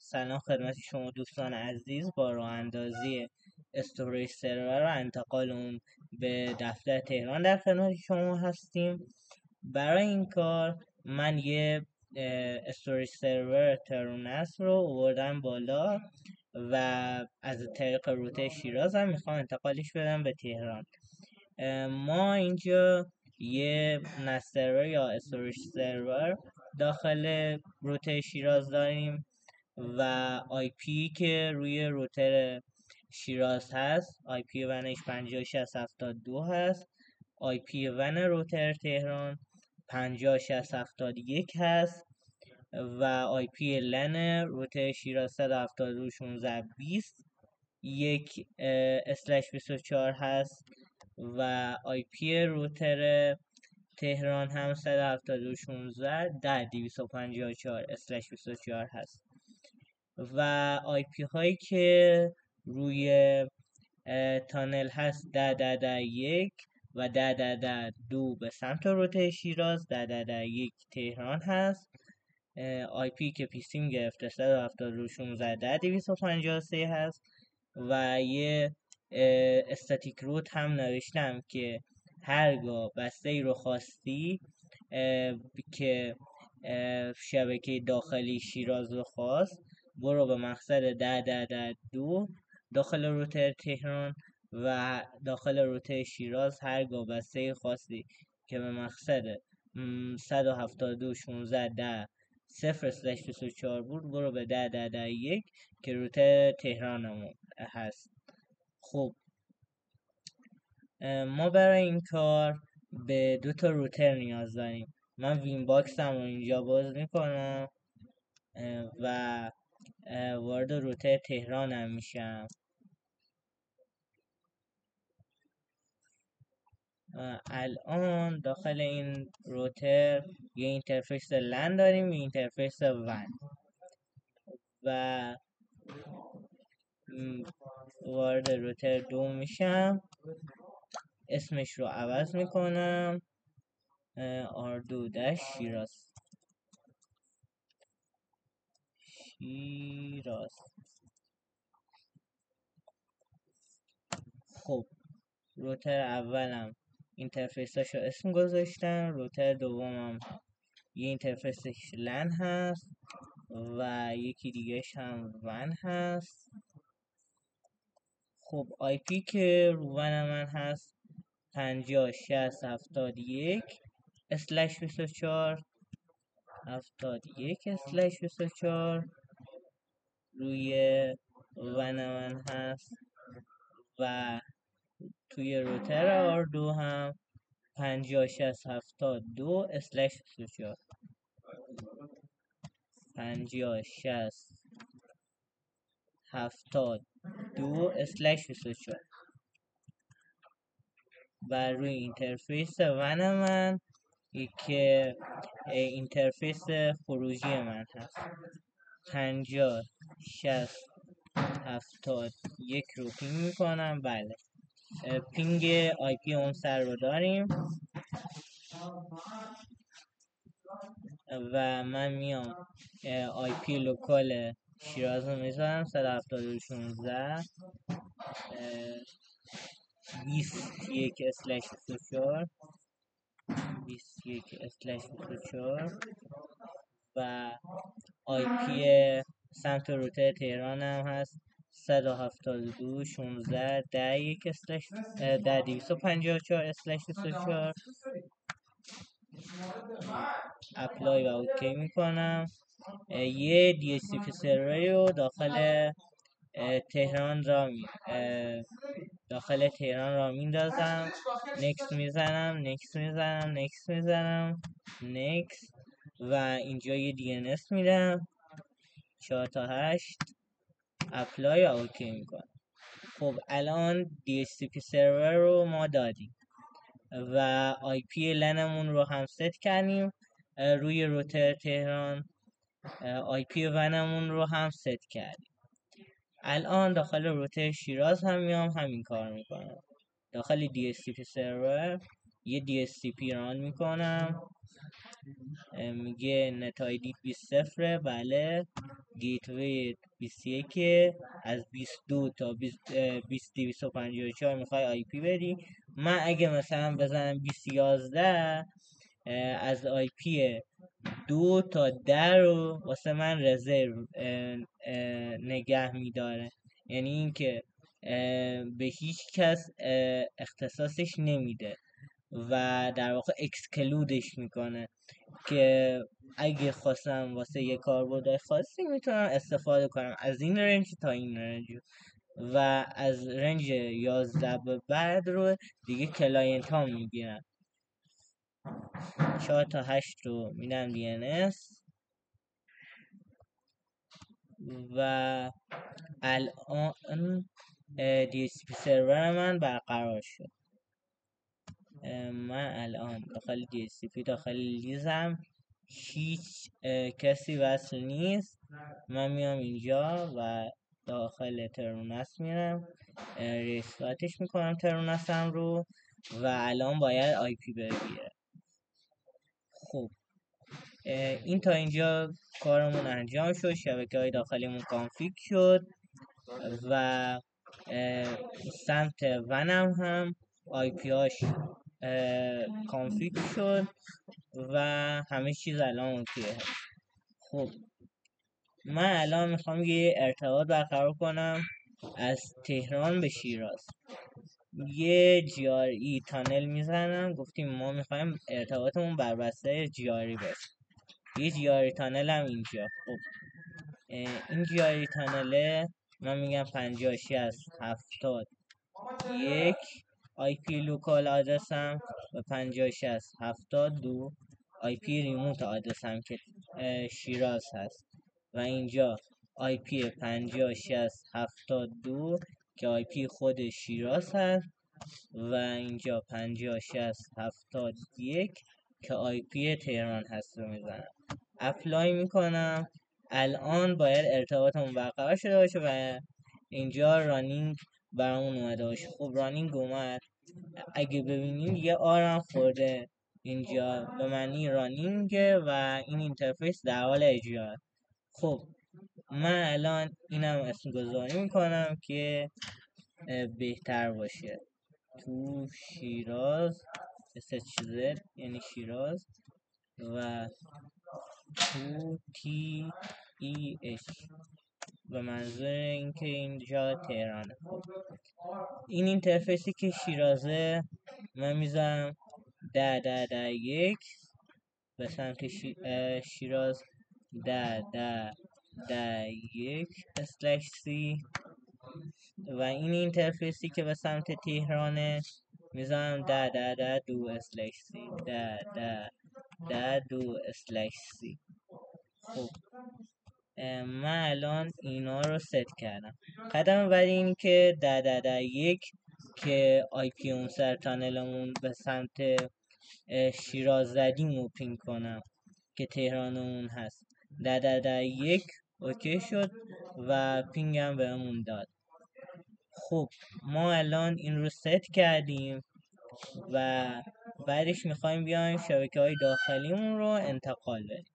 سلام خدمت شما دوستان عزیز. با راه اندازی استوریج سرور و انتقال اون به دفتر تهران در خدمت شما هستیم. برای این کار من یه استوریج سرور ترونس رو آوردم بالا و از طریق روته شیراز هم میخوام انتقالش بدم به تهران. ما اینجا یه نس سرور یا استوریج سرور داخل روتر شیراز داریم و آی پی که روی روتر شیراز هست آی پی ونش 506072 هست. آی پی ون روتر تهران 506071 هست و آی پی لن روتر شیراز 172.16.20 یک اسلش 24 هست و آی پی روتر تهران هم 172.16.10.254/24 هست و آی پی هایی که روی تانل هست 10.10.1 و 10.10.2 به سمت روتر شیراز، 10.10.1 تهران هست. آی پی که پیسیم گرفته 172.16.10.253 هست و یه استاتیک روت هم نوشتم که هرگاه بسته ای رو خواستی که شبکه داخلی شیراز رو خواست، برو به مقصد 10.10.2 داخل روتر تهران و داخل روتر شیراز هرگاه بسته ای خواستی که به مقصد 172.16.10.0/24 بود، برو به 10.10.1 که روتر تهرانمون هست. خب ما برای این کار به 2 تا روتر نیاز داریم. من وین باکسم رو اینجا باز میکنم و وارد روتر تهرانم میشم. الان داخل این روتر یه اینترفیس لن داریم، یه اینترفیس ون و وارد روتر 2 میشم، اسمش رو عوض میکنم آردو دش شیراز. خب روتر اولم اینترفیساشو اسم گذاشتم، روتر دومم یه اینترفیسش لن هست و یکی دیگهش هم ون هست. خب آی پی که رو ون من هست 506071/24 71/24 روی ون من هست و توی روتر آردو هم 506072/24 506072/24 و روی اینترفیس ون من که اینترفیس خروجی من هست 506071 رو پینگ میکنم. بله، پینگ آی پی اون سر رو داریم و من میام آی پی لوکال شیراز رو میذارم 172.16 21/24 21/24 و آی پی سمت روتر تهران هم هست 172.16.10.254/24 اپلای و اوکی میکنم. یه دی اس سی پی سروری رو داخل تهران را میندازم، نکس میزنم نکس و اینجا یه دی ان اس میدم 4 تا 8 اپلای و اوکی میکنم. خب الان دی اس سی پی سرور رو ما دادیم و آی پی لنمون رو هم ست کردیم روی روتر تهران، آی پی ونمون رو هم ست کردیم. الان داخل روتر شیراز هم میام همین کار میکنم. داخل دی اس سی پی سرور یه دی اس سی پی ران میکنم، میگه نت آیدی 20 بله گیتوی 21 از 22 تا 20254 میخوای آی پی بدی. من اگه مثلا بزنم 2011 از آی پی 2 تا 10 رو واسه من رزرو نگه میداره، یعنی اینکه به هیچ کس اختصاصش نمیده و در واقع اکسکلودش میکنه که اگه خواستم واسه یه کاربرد خاصی میتونم استفاده کنم از این رنج تا این رنج، و از رنج 11 به بعد رو دیگه کلاینت ها میگیرن. 4 تا 8 رو میدن DNS و الان DHCP سرور من برقرار شد. من الان داخل DHCP داخل لیزم، هیچ کسی وصل نیست. من میام اینجا و داخل ترونس میرم ریستارتش میکنم ترونسم رو و الان باید آی پی بگیره. خب این تا اینجا کارمون انجام شد، شبکه های داخلیمون کانفیگ شد و سمت ونم هم آی پی هاش کانفیگ شد و همه چیز الان اوکیه. خب من الان میخوام یه ارتباط برقرار کنم از تهران به شیراز. یه GRE تانل میزنم، گفتیم ما میخوایم ارتباطمون بر بستر GRE باشه. یه GRE تانل هم اینجا. خب این GRE تانله من میگم 506071 آی پی لوکال آدرسم و 506072 آی پی ریموت آدرسم که شیراز هست و اینجا آی پی 506072 که آی پی خود شیراز هست و اینجا 506071 که آی پی تهران هست رو میزنم، اپلای میکنم. الان باید ارتباطمون برقرار شده باشه و اینجا رانینگ برامون اومده باشه. خب رانینگ اومد، اگه ببینیم یه آرم خورده اینجا به معنی رانینگه و این اینترفیس در حال اجرا. خب من الان اینم اسم گذاری میکنم که بهتر باشه، تو شیراز SHZ یعنی شیراز و تو TEH به منظور اینکه اینجا تهرانه. خب این اینترفیسی که شیرازه من میذارم 10-10-1 به سمت شیراز 10-10-1/C و این اینترفیسی که به سمت تهرانه میذارم 10-10-2/C 10-10-2/C. خب من الان اینا رو ست کردم. قدم بعد این که 10-10-1 که آی پی اون سر تانلمون به سمت شیراز زدیم رو پینگ کنم که تهرانمون هست. 10-10-1 اوکی شد و پینگم بهمون داد. خب ما الان این رو ست کردیم و بعدش میخوایم بیایم شبکه های داخلیمون رو انتقال بدیم.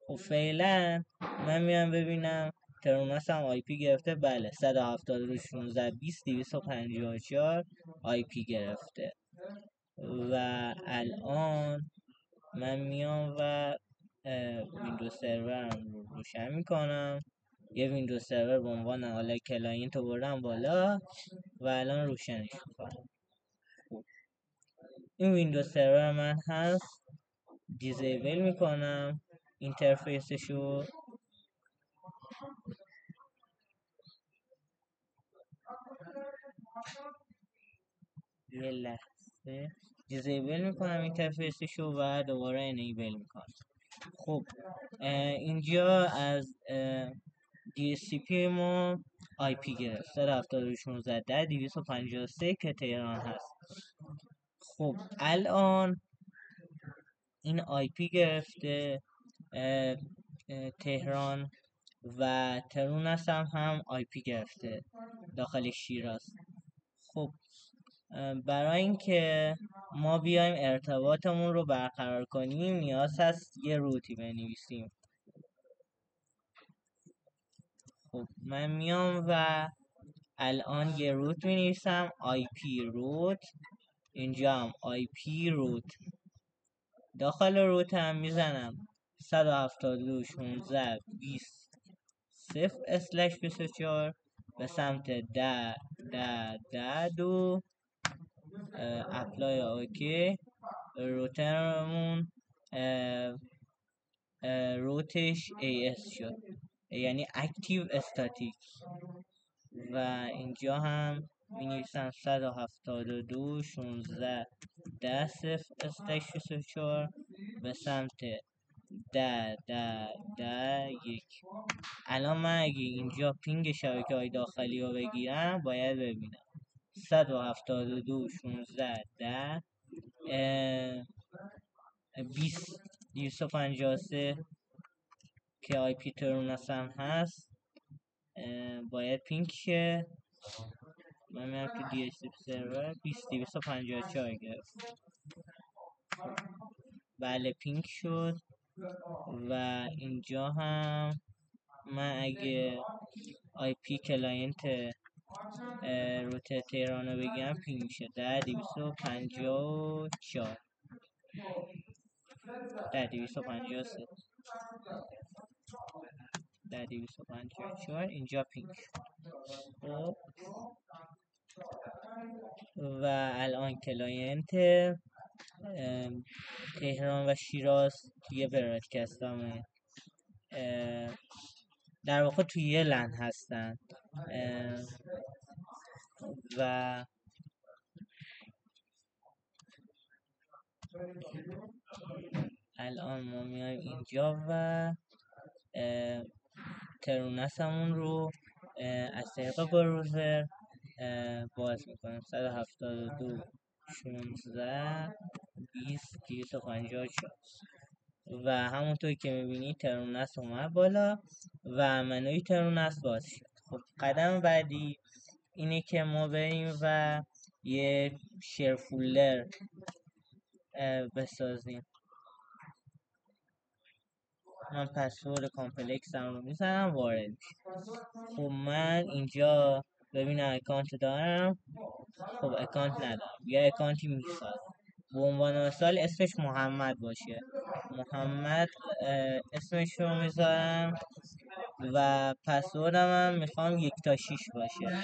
خب فعلا من میام ببینم تروناس هم آی پی گرفته، بله 172.168.254 آی پی گرفته و الان من میام و ویندوز سرورم رو روشن میکنم. یه ویندوز سرور به عنوان حالا کلاینت رو بردم بالا و الان روشنش میکنم. این ویندوز سرور من هست، دیزیبل میکنم اینترفیسشو. یه لحظه دیزیبل میکنم اینترفیسشو و دوباره انیبل میکنم. خب اینجا از DHCP ما آی پی گرفت 172.16.10.253 که تهران هست. خب الان این آی پی گرفته تهران و ترونس هم آی پی گرفته داخل شیراز. خب برای اینکه ما بیایم ارتباطمون رو برقرار کنیم نیاز هست یه روتی بنویسیم. خب من میام و الان یه روت می نویسم IP روت، اینجا هم IP روت، داخل روت هم میزنم 172.16.20/24 به سمت 10.10.2 اپلای اوکی. روترمون روتش AS شد، یعنی اکتیو استاتیک. و اینجا هم می نویسم 172.16.10/24 به سمت 10.10.1. الان من اگه اینجا پینگ شبکه های داخلی رو بگیرم باید ببینم 172.16.10 253 که آی پی ترونس هم هست باید پینگ شه. من میرم تو DHCP سرور 254 گرفت. بله پینگ شد. و اینجا هم من اگه آی پی کلاینت روت تهران رو بگیرم پینگ میشه 10.254 10.253 10.254 اینجا پینگ شد. خب و الان کلاینت تهران و شیراز توی برادکستامه، در واقع توی یه لن هستن. و الان ما میایم اینجا و ترونسمون رو از طریق بروزر باز میکنیم 172.16.20.254 و همونطور که میبینید ترونس اومد بالا و منوی ترونس باز شد. خب قدم بعدی اینه که ما بریم و یه شیر فولدر بسازیم. من پسورد کامپلکس هم رو میزنم وارد میشه. خب من اینجا ببینم اکانت دارم. خب اکانت ندارم، یه اکانتی میسازم. به عنوان مثال اسمش محمد باشه، محمد اسمش رو میذارم و پسوردم هم میخوام 1 تا 6 باشه،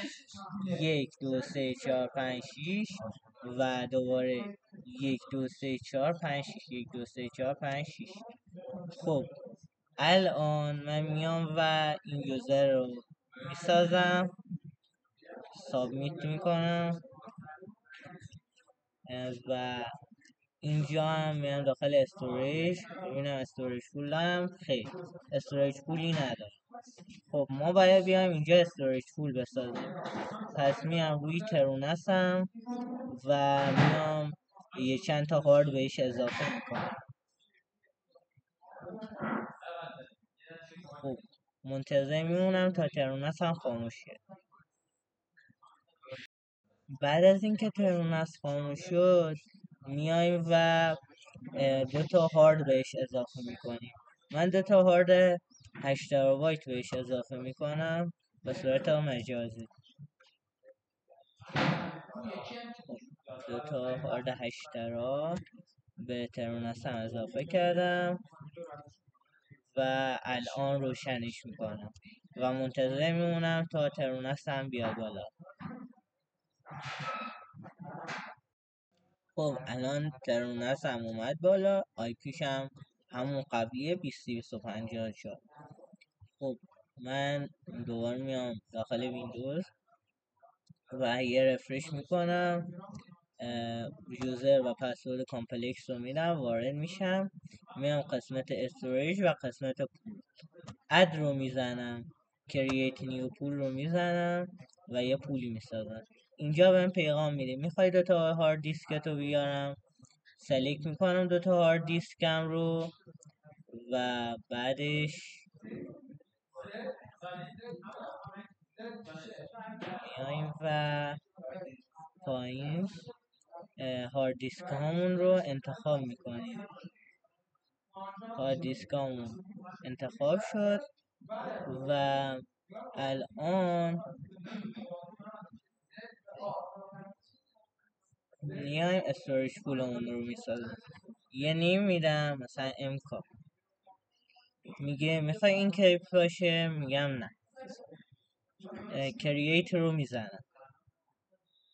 1 2 3 4 5 6 و دوباره 1 2 3 4 5 6 1 2 3 4 5 6. خب الان من میام و این یوزر رو میسازم، سابمیت میکنم و اینجا هم میام داخل استوریج ببینم استوریج فول دارم. خیلی استوریج فولی ندارم. خب ما باید بیایم اینجا استوریج فول بسازیم. پس میام روی ترونسم و میام یه چند تا هارد بهش اضافه میکنم. خب منتظر میمونم تا ترونسم خاموش شه. بعد از اینکه ترونس خاموش شد میایم و 2 تا هارد بهش اضافه میکنیم. من 2 تا هارد 8 ترابایت بهش اضافه میکنم به صورت مجازی. 2 تا هارد 8 ترا به ترونسم اضافه کردم و الان روشنش میکنم و منتظر میمونم تا ترونسم بیاد بالا. خب الان ترونسم اومد بالا، آی پیش هم همون قبلیه 254. خب من دوباره میام داخل ویندوز و یه رفرش میکنم، یوزر و پسورد کامپلکس رو میدم، وارد میشم، میام قسمت استوریج و قسمت پول اد رو میزنم، کرییت نیو پول رو میزنم و یه پولی میسازم. اینجا بهم پیغام میده میخوای 2 تا هارد دیسکت رو بیارم، سلیکت میکنم 2 تا هارد دیسکم رو و بعدش میایم و پایین هارد دیسک هامون رو انتخاب میکنیم. هارد دیسک هامون انتخاب شد و الان میایم استوریج پولمون رو میسازیم. یه نیم میدم مثلا امکا، میگه میخوای این کیپ باشه، میگم نه. کرییت رو میزنم،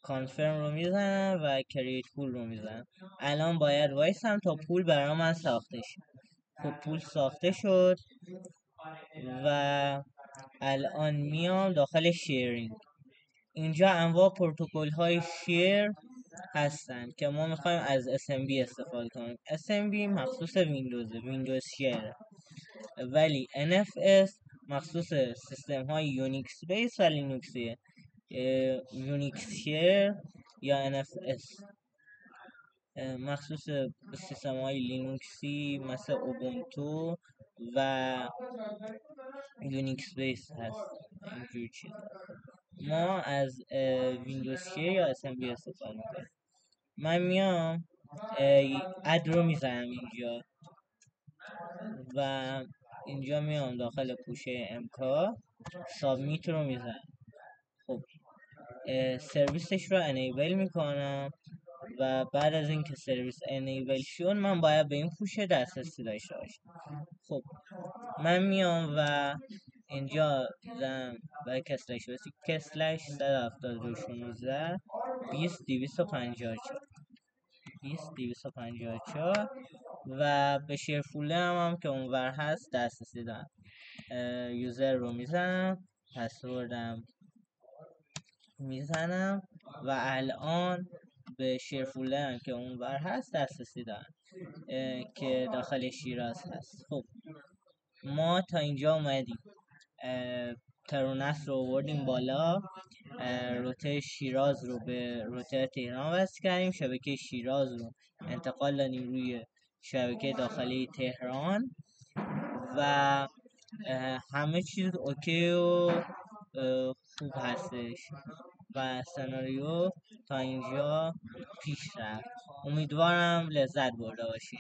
کانفرم رو میزنم و کرییت پول رو میزنم. الان باید وایسم تا پول برای من ساخته شه. خب پول ساخته شد و الان میام داخل شیرینگ. اینجا انواع پروتکل های شیر هستن که ما میخوایم از SMB استفاده کنیم. SMB مخصوص ویندوز شیر، ولی NFS مخصوص سیستم های یونیکس بیس و لینوکسیه. یونیکس شیر یا NFS مخصوص سیستم های لینوکسی مثل اوبونتو و یونیکس بیس هست. اینجور چیز ما از ویندوز شیر یا SMB استفاده میکنیم. من میام اد رو میزنم اینجا و اینجا میام داخل پوشه امکا سابمیت رو میزنم. خب سرویسش رو انیبل میکنم و بعد از اینکه سرویس انیبل شد من باید به این پوشه دسترسی داشته باشم. خب من میام و اینجا زم برای کسلش بسی کسلش 17216 20 254 254 و به شیر فولدر هم که اونور هست دسترسی دارم. یوزر رو میزنم، پسوردم میزنم و الان به شیر فولدر هم که اونور هست دسترسی دارم که داخل شیراز هست. خب ما تا اینجا اومدیم، ترونس رو آوردیم بالا، روته شیراز رو به روته تهران وصل کردیم، شبکه شیراز رو انتقال دادیم روی شبکه داخلی تهران و همه چیز اوکی و خوب هستش و سناریو تا اینجا پیش رفت. امیدوارم لذت برده باشید.